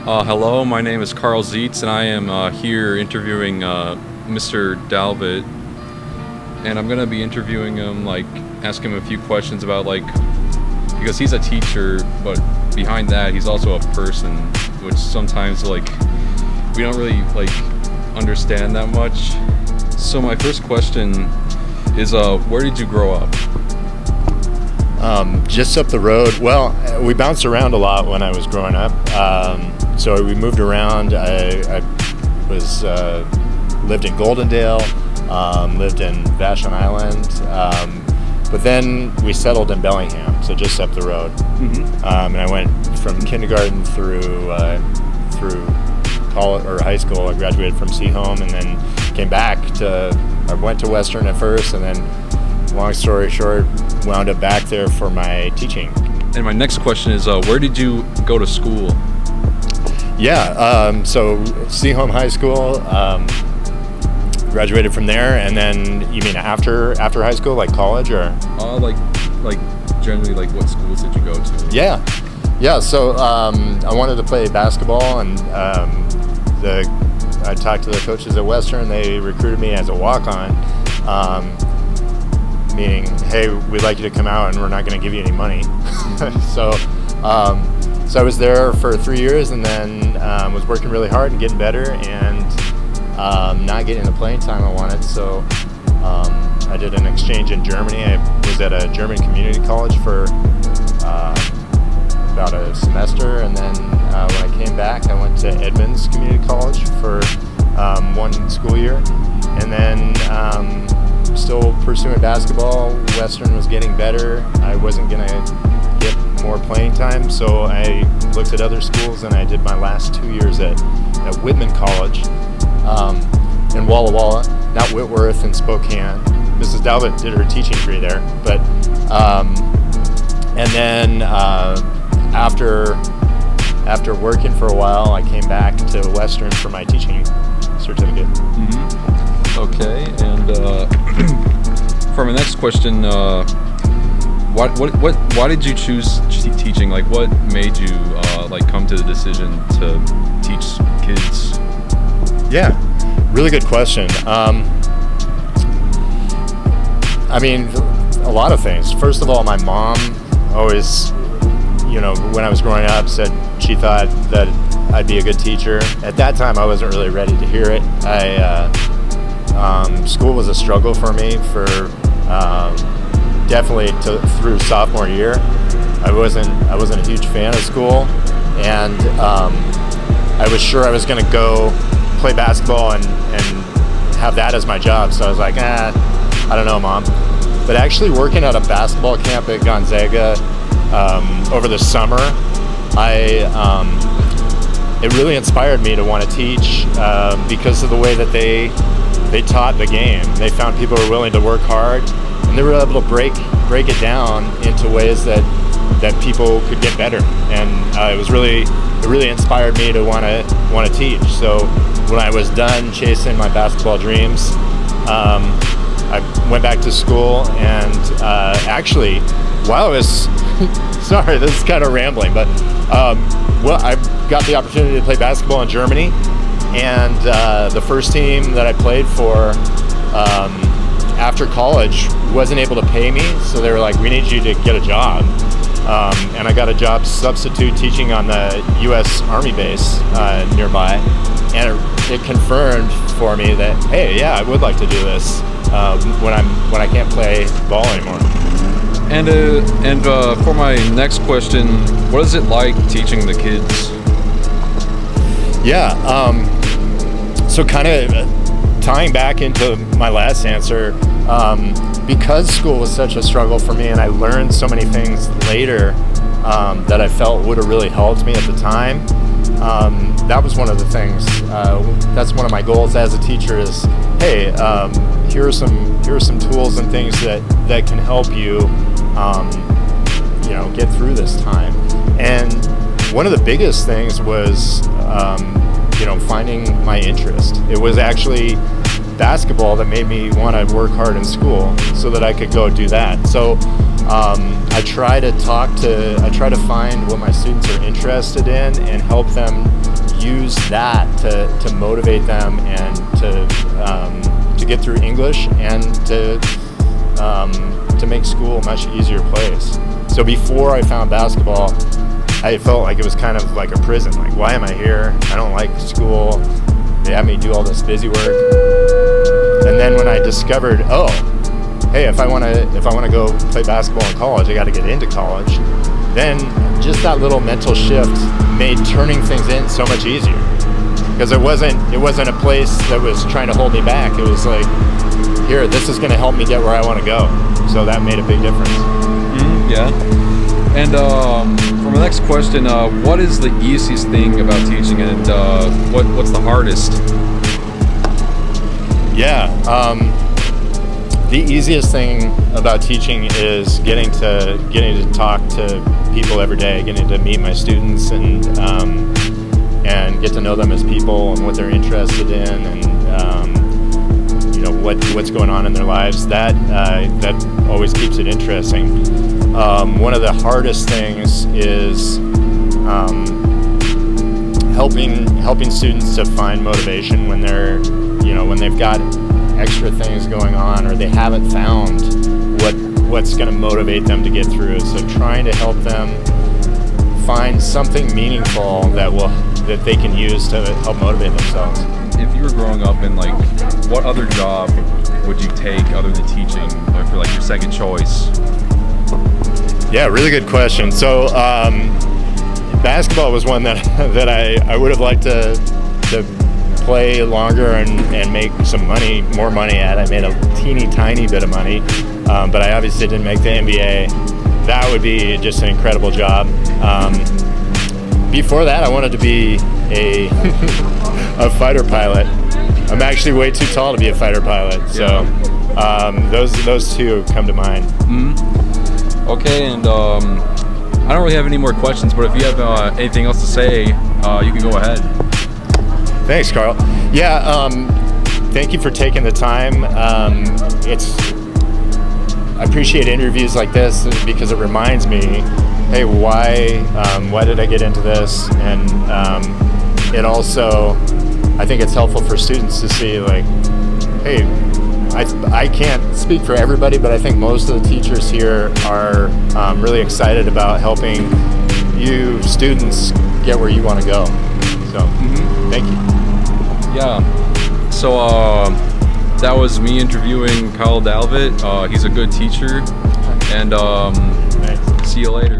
Hello, my name is Carl Zietz, and I am here interviewing Mr. Dalvit. And I'm gonna be interviewing him, ask him a few questions about, because he's a teacher, but behind that, he's also a person, which sometimes, we don't really, understand that much. So my first question is, where did you grow up? Just up the road. Well, we bounced around a lot when I was growing up. So we moved around. I was lived in Goldendale, lived in Vashon Island, but then we settled in Bellingham, so just up the road. Mm-hmm. And I went from kindergarten through college or high school. I graduated from Seaholm and then came back I went to Western at first, and then, long story short, wound up back there for my teaching. And my next question is, where did you go to school? Yeah, so Seaholm High School, graduated from there, and then you mean after high school, like college, or? Generally, what schools did you go to? Yeah. So I wanted to play basketball, and I talked to the coaches at Western. They recruited me as a walk-on, meaning, hey, we'd like you to come out, and we're not going to give you any money. So I was there for 3 years, and then was working really hard and getting better, and not getting the playing time I wanted. So I did an exchange in Germany. I was at a German community college for about a semester, and then when I came back, I went to Edmonds Community College for 1 school year, and then still pursuing basketball. Western was getting better. I wasn't going to get more playing time, so I looked at other schools, and I did my last 2 years at Whitman College in Walla Walla, not Whitworth in Spokane. Mrs. Dalvit did her teaching degree there, but and then after working for a while, I came back to Western for my teaching certificate. Mm-hmm. Okay, and for my next question, why did you choose teaching? What made you come to the decision to teach kids? Yeah, really good question. I mean, a lot of things. First of all, my mom always, when I was growing up, said she thought that I'd be a good teacher. At that time, I wasn't really ready to hear it. School was a struggle for me for definitely through sophomore year. I wasn't a huge fan of school, and I was sure I was going to go play basketball and have that as my job. So I was like, I don't know, Mom. But actually working at a basketball camp at Gonzaga over the summer, it really inspired me to want to teach because of the way that they taught the game. They found people who were willing to work hard, and they were able to break it down into ways that people could get better. And it really inspired me to want to teach. So when I was done chasing my basketball dreams, I went back to school, and actually, while I was sorry, this is kind of rambling, but I got the opportunity to play basketball in Germany, and the first team that I played for after college wasn't able to pay me, so they were like, we need you to get a job. And I got a job substitute teaching on the U.S. Army base nearby, and it confirmed for me that, hey, yeah, I would like to do this when I can't play ball anymore. And for my next question, what is it like teaching the kids? Yeah, so kind of tying back into my last answer, because school was such a struggle for me, and I learned so many things later that I felt would have really helped me at the time. That was one of the things. That's one of my goals as a teacher is, hey, here are some tools and things that can help you, get through this time. And one of the biggest things was, finding my interest. It was actually basketball that made me want to work hard in school so that I could go do that. So I try to find what my students are interested in and help them use that to motivate them and to get through English and to make school a much easier place. So before I found basketball, I felt like it was kind of like a prison. Like, why am I here? I don't like school. They have me do all this busy work. And then when I discovered, oh, hey, if I want to go play basketball in college, I got to get into college. Then just that little mental shift made turning things in so much easier. Because it wasn't a place that was trying to hold me back. It was like, here, this is going to help me get where I want to go. So that made a big difference. Yeah. And for my next question, what is the easiest thing about teaching, and what's the hardest? Yeah. The easiest thing about teaching is getting to talk to people every day, getting to meet my students and get to know them as people and what they're interested in, and what's going on in their lives. That always keeps it interesting. One of the hardest things is helping students to find motivation when they've got extra things going on, or they haven't found what's going to motivate them to get through. So trying to help them find something meaningful that they can use to help motivate themselves. If you were growing up in, like, what other job would you take other than teaching, or for like your second choice? Yeah, really good question. So basketball was one that I would have liked to play longer and make some money, more money at. I made a teeny tiny bit of money, but I obviously didn't make the NBA. That would be just an incredible job. Before that, I wanted to be a fighter pilot. I'm actually way too tall to be a fighter pilot, so those two come to mind. Mm-hmm. Okay, and I don't really have any more questions, but if you have anything else to say, you can go ahead. Thanks, Carl. Yeah, thank you for taking the time. I appreciate interviews like this because it reminds me, hey, why did I get into this? And it also, I think it's helpful for students to see, like, hey, I can't speak for everybody, but I think most of the teachers here are really excited about helping you students get where you want to go. So, thank you. Yeah. So that was me interviewing Kyle Dalvit. He's a good teacher, and Thanks. see you later.